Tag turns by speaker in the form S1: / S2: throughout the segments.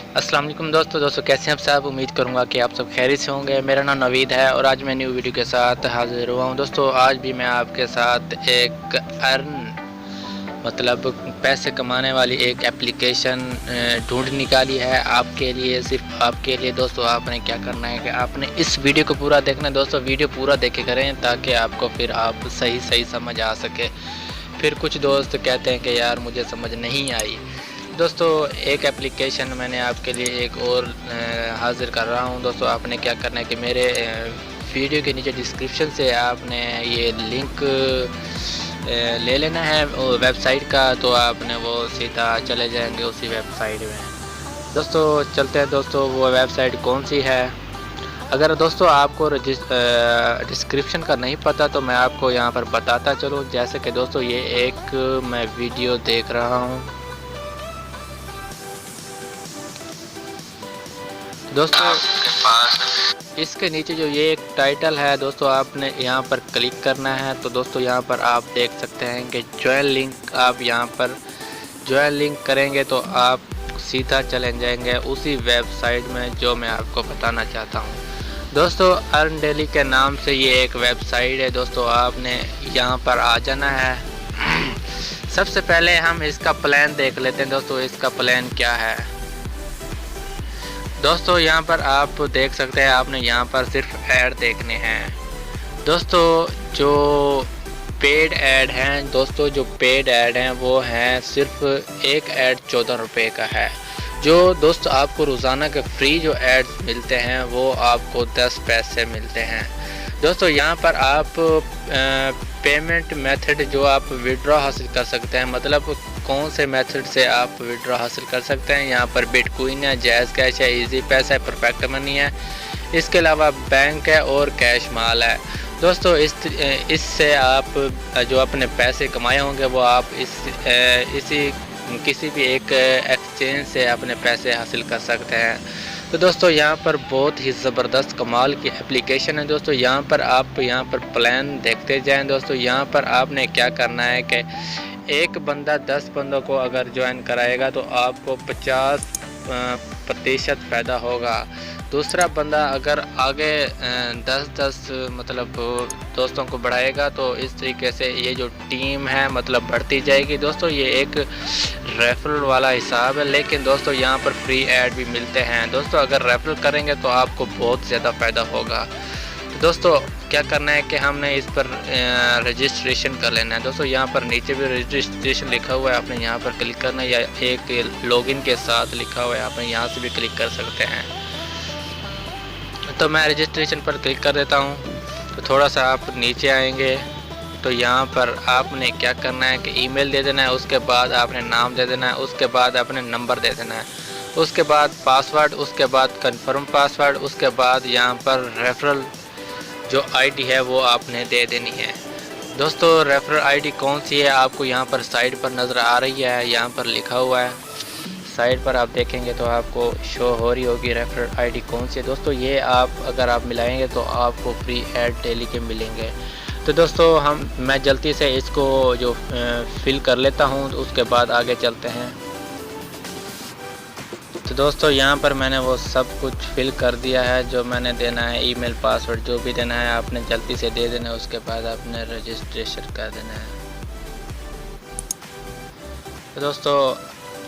S1: अस्सलाम वालेकुम दोस्तों कैसे हैं आप सब। उम्मीद करूंगा कि आप सब खैरियत से होंगे। मेरा नाम नवीद है और आज मैं न्यू वीडियो के साथ हाजिर हुआ हूं। दोस्तों आज भी मैं आपके साथ एक पैसे कमाने वाली एक एप्लीकेशन ढूंढ निकाली है आपके लिए, सिर्फ आपके लिए। दोस्तों आपने क्या करना है कि आपने इस वीडियो को पूरा देखना है। दोस्तों वीडियो पूरा देखे करें ताकि आपको फिर आप सही समझ आ सके। फिर कुछ दोस्त कहते हैं कि यार मुझे समझ नहीं आई। दोस्तों एक एप्लीकेशन मैंने आपके लिए एक और हाजिर कर रहा हूं। दोस्तों आपने क्या करना है कि मेरे वीडियो के नीचे डिस्क्रिप्शन से आपने ये लिंक ले लेना है वेबसाइट का, तो आपने वो सीधा चले जाएंगे उसी वेबसाइट में। दोस्तों चलते हैं। दोस्तों वो वेबसाइट कौन सी है, अगर दोस्तों आपको डिस्क्रिप्शन का नहीं पता तो मैं आपको यहाँ पर बताता चलूँ। जैसे कि दोस्तों ये एक मैं वीडियो देख रहा हूँ। दोस्तों इसके नीचे जो ये एक टाइटल है दोस्तों, आपने यहाँ पर क्लिक करना है। तो दोस्तों यहाँ पर आप देख सकते हैं कि ज्वाइन लिंक, आप यहाँ पर ज्वाइन लिंक करेंगे तो आप सीधा चले जाएंगे उसी वेबसाइट में जो मैं आपको बताना चाहता हूँ। दोस्तों अर्न डेली के नाम से ये एक वेबसाइट है। दोस्तों आपने यहाँ पर आ जाना है। सबसे पहले हम इसका प्लान देख लेते हैं। दोस्तों इसका प्लान क्या है, दोस्तों यहाँ पर आप देख सकते हैं, आपने यहाँ पर सिर्फ ऐड देखने हैं। दोस्तों जो पेड ऐड हैं, दोस्तों जो पेड ऐड हैं वो हैं सिर्फ एक ऐड 14 रुपये का है। जो दोस्तों आपको रोज़ाना के फ्री जो एड्स मिलते हैं वो आपको 10 पैसे मिलते हैं। दोस्तों यहाँ पर आप पेमेंट मेथड जो आप विड्रॉ हासिल कर सकते हैं, मतलब कौन से मेथड से आप विड्रॉ हासिल कर सकते हैं। यहाँ पर बिटकॉइन है, जायज़ कैश है, इजी पैसा है, परफेक्ट मनी है, इसके अलावा बैंक है और कैश माल है। दोस्तों इससे आप जो अपने पैसे कमाए होंगे वो आप इसी किसी भी एक एक्सचेंज से अपने पैसे हासिल कर सकते हैं। तो दोस्तों यहाँ पर बहुत ही ज़बरदस्त कमाल की एप्लीकेशन है। दोस्तों यहाँ पर आप प्लान देखते जाएं। दोस्तों यहाँ पर आपने क्या करना है कि एक बंदा 10 बंदों को अगर ज्वाइन कराएगा तो आपको 50% फ़ायदा होगा। दूसरा बंदा अगर आगे 10 दोस्तों को बढ़ाएगा तो इस तरीके से ये जो टीम है बढ़ती जाएगी। दोस्तों ये एक रेफरल वाला हिसाब है, लेकिन दोस्तों यहाँ पर फ्री ऐड भी मिलते हैं। दोस्तों अगर रेफरल करेंगे तो आपको बहुत ज़्यादा फ़ायदा होगा। तो दोस्तों क्या करना है कि हमने इस पर रजिस्ट्रेशन कर लेना है। दोस्तों यहाँ पर नीचे भी रजिस्ट्रेशन लिखा हुआ है, आपने यहाँ पर क्लिक करना है, या एक लॉगिन के साथ लिखा हुआ है, आपने यहाँ से भी क्लिक कर सकते हैं। तो मैं रजिस्ट्रेशन पर क्लिक कर देता हूँ। तो थोड़ा सा आप नीचे आएंगे तो यहाँ पर आपने क्या करना है कि ईमेल दे देना है, उसके बाद आपने नाम दे देना है, उसके बाद आपने नंबर दे देना है, उसके बाद पासवर्ड, उसके बाद कंफर्म पासवर्ड, उसके बाद यहाँ पर रेफरल जो आईडी है वो आपने दे देनी है। दोस्तों रेफरल आईडी कौन सी है आपको यहाँ पर साइड पर नज़र आ रही है, यहाँ पर लिखा हुआ है, साइड पर आप देखेंगे तो आपको शो हो रही होगी रेफरल आईडी कौन सी है। दोस्तों ये आप अगर आप मिलाएंगे तो आपको फ्री ऐड डेली के मिलेंगे। तो दोस्तों मैं जल्दी से इसको जो फिल कर लेता हूँ, तो उसके बाद आगे चलते हैं। तो दोस्तों यहाँ पर मैंने वो सब कुछ फिल कर दिया है जो मैंने देना है, ईमेल पासवर्ड जो भी देना है आपने जल्दी से दे देना है, उसके बाद आपने रजिस्ट्रेशन कर देना है। तो दोस्तों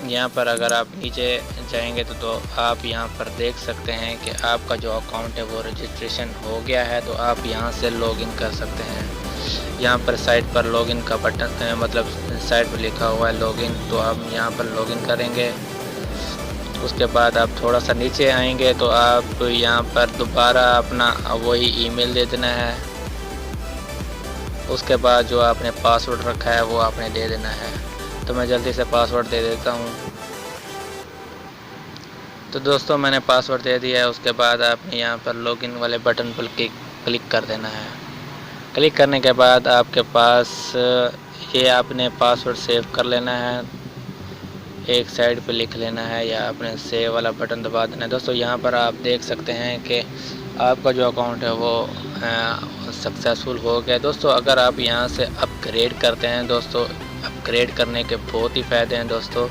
S1: यहाँ पर अगर आप नीचे जाएंगे तो आप यहाँ पर देख सकते हैं कि आपका जो अकाउंट है वो रजिस्ट्रेशन हो गया है। तो आप यहाँ से लॉगिन कर सकते हैं। यहाँ पर साइड पर लॉगिन का बटन साइड पर लिखा हुआ है लॉगिन, तो आप यहाँ पर लॉगिन करेंगे। उसके बाद आप थोड़ा सा नीचे आएंगे तो आप यहाँ पर दोबारा अपना वही ईमेल दे देना है, उसके बाद जो आपने पासवर्ड रखा है वो आपने दे देना है। तो मैं जल्दी से पासवर्ड दे देता हूँ। तो दोस्तों मैंने पासवर्ड दे दिया है। उसके बाद आपने यहाँ पर लॉगिन वाले बटन पर क्लिक कर देना है। क्लिक करने के बाद आपके पास ये आपने पासवर्ड सेव कर लेना है, एक साइड पे लिख लेना है, या आपने सेव वाला बटन दबा देना है। दोस्तों यहाँ पर आप देख सकते हैं कि आपका जो अकाउंट है वो सक्सेसफुल हो गया। दोस्तों अगर आप यहाँ से अपग्रेड करते हैं, दोस्तों अपग्रेड करने के बहुत ही फ़ायदे हैं। दोस्तों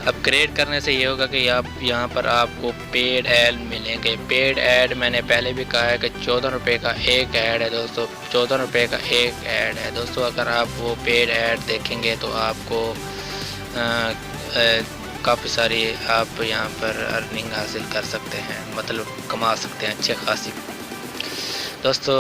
S1: اپ گریڈ کرنے سے یہ ہوگا کہ آپ یہاں پر آپ کو پیڈ ایڈ ملیں گے. پیڈ ایڈ میں نے پہلے بھی کہا ہے کہ 14 روپے کا ایک ایڈ ہے دوستو, 14 روپے کا ایک ایڈ ہے دوستو. اگر آپ وہ پیڈ ایڈ دیکھیں گے تو آپ کو کافی ساری آپ یہاں پر ارننگ حاصل کر سکتے ہیں, مطلب کما سکتے ہیں اچھے خاصی دوستو.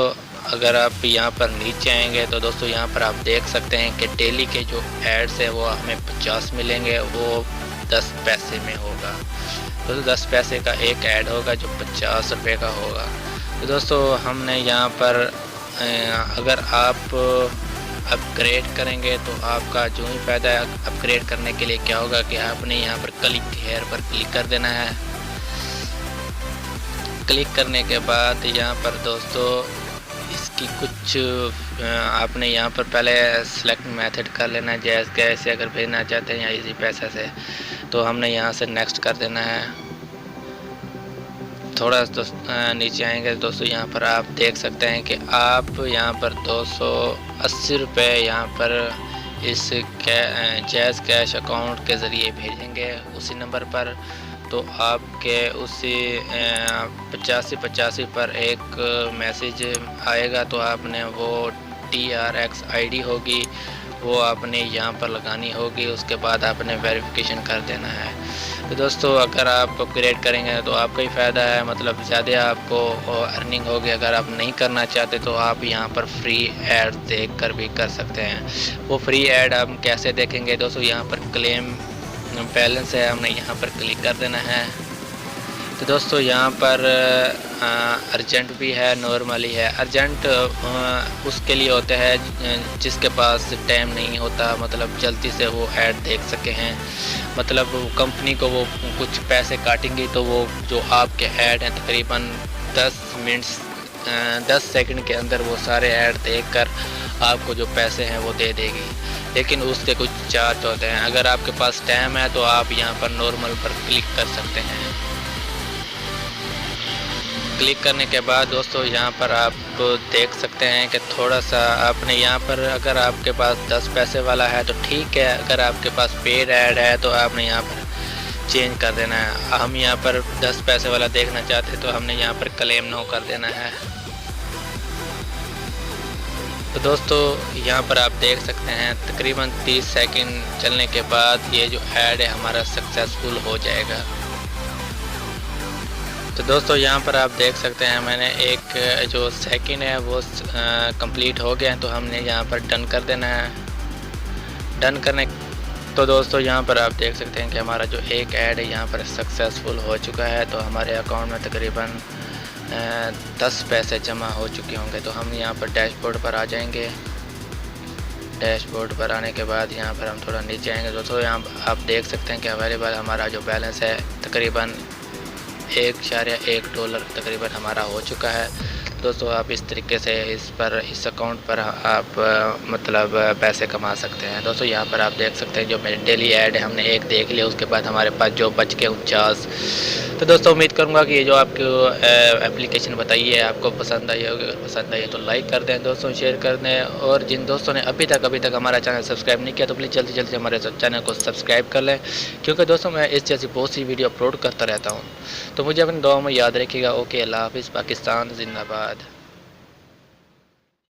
S1: اگر آپ یہاں پر نیچے آئیں گے تو دوستو یہاں پر آپ دیکھ سکتے ہیں کہ ڈیلی کے جو ایڈز ہیں وہ ہمیں 50 ملیں گے, وہ 10 پیسے میں ہوگا دوستو. 10 پیسے کا ایک ایڈ ہوگا جو 50 روپے کا ہوگا. تو دوستو ہم نے یہاں پر اگر آپ اپ گریڈ کریں گے تو آپ کا جو ہی فائدہ ہے. اپ گریڈ کرنے کے لیے کیا ہوگا کہ آپ نے یہاں پر کلک ہیئر پر کلک کر دینا ہے. کلک کرنے کے بعد یہاں پر دوستو اس کی کچھ آپ نے یہاں پر پہلے سلیکٹ میتھڈ کر لینا ہے. جیز کیسے اگر بھیجنا چاہتے ہیں یا ایزی پیسہ سے تو ہم نے یہاں سے نیکسٹ کر دینا ہے. تھوڑا نیچے آئیں گے دوستو یہاں پر آپ دیکھ سکتے ہیں کہ آپ یہاں پر 280 روپے یہاں پر اس جیز کیش اکاؤنٹ کے ذریعے بھیجیں گے اسی نمبر پر. تو آپ کے اسی 85 پر ایک میسیج آئے گا, تو آپ نے وہ TRX ID ہوگی وہ آپ نے یہاں پر لگانی ہوگی. اس کے بعد آپ نے ویریفیکیشن کر دینا ہے. تو دوستو اگر آپ اپ گریڈ کریں گے تو آپ کا ہی فائدہ ہے, مطلب زیادہ آپ کو ارننگ ہوگی. اگر آپ نہیں کرنا چاہتے تو آپ یہاں پر فری ایڈ دیکھ کر بھی کر سکتے ہیں. وہ فری ایڈ آپ کیسے دیکھیں گے دوستو, یہاں پر کلیم بیلنس ہے, ہم نے یہاں پر کلک کر دینا ہے. تو دوستو یہاں پر ارجنٹ بھی ہے, نارملی ہے. ارجنٹ اس کے لیے ہوتا ہے جس کے پاس ٹائم نہیں ہوتا, مطلب جلدی سے وہ ایڈ دیکھ سکے ہیں. مطلب کمپنی کو وہ کچھ پیسے کاٹیں گی تو وہ جو آپ کے ایڈ ہیں تقریباً 10 سیکنڈ کے اندر وہ سارے ایڈ دیکھ کر آپ کو جو پیسے ہیں وہ دے دے گی, لیکن اس کے کچھ چارج ہوتے ہیں. اگر آپ کے پاس ٹائم ہے تو آپ یہاں پر نارمل پر کلک کر سکتے ہیں. کلک کرنے کے بعد دوستو یہاں پر آپ دیکھ سکتے ہیں کہ تھوڑا سا آپ نے یہاں پر اگر آپ کے پاس 10 پیسے والا ہے تو ٹھیک ہے, اگر آپ کے پاس پیڈ ایڈ ہے تو آپ نے یہاں پر چینج کر دینا ہے. ہم یہاں پر 10 پیسے والا دیکھنا چاہتے تو ہم نے یہاں پر کلیم نو کر دینا ہے. تو دوستو یہاں پر آپ دیکھ سکتے ہیں تقریباً 30 سیکنڈ چلنے کے بعد یہ جو ایڈ ہے ہمارا سکسیسفل ہو جائے گا. تو دوستو یہاں پر آپ دیکھ سکتے ہیں میں نے ایک جو سیکنڈ ہے وہ کمپلیٹ ہو گیا ہے, تو ہم نے یہاں پر ڈن کر دینا ہے. ڈن کرنے تو دوستو یہاں پر آپ دیکھ سکتے ہیں کہ ہمارا جو ایک ایڈ ہے یہاں پر سکسیسفل ہو چکا ہے. تو ہمارے اکاؤنٹ میں تقریباً 10 پیسے جمع ہو چکے ہوں گے. تو ہم یہاں پر ڈیش بورڈ پر آ جائیں گے. ڈیش بورڈ پر آنے کے بعد یہاں پر ہم تھوڑا نیچے آئیں گے دوستو. یہاں آپ دیکھ سکتے ہیں کہ اویلیبل ہمارا جو بیلنس ہے تقریباً $1.1 تقریباً ہمارا ہو چکا ہے. دوستو آپ اس طریقے سے اس اکاؤنٹ پر آپ مطلب پیسے کما سکتے ہیں. دوستو یہاں پر آپ دیکھ سکتے ہیں جو میرے ڈیلی ایڈ ہے ہم نے ایک دیکھ لیا, اس کے بعد ہمارے پاس جو بچ کے 49. تو دوستو امید کروں گا کہ یہ جو آپ کو اپلیکیشن بتائی ہے آپ کو پسند آئی ہوگی. اگر پسند آئی ہے تو لائک کر دیں دوستوں, شیئر کر دیں, اور جن دوستوں نے ابھی تک ہمارا چینل سبسکرائب نہیں کیا تو پلیز جلدی ہمارے چینل کو سبسکرائب کر لیں, کیونکہ دوستوں میں اس جیسی بہت سی ویڈیو اپلوڈ کرتا رہتا ہوں. تو مجھے اپنی دعاؤں میں یاد رکھیے گا. اوکے, اللہ حافظ. پاکستان زندہ باد.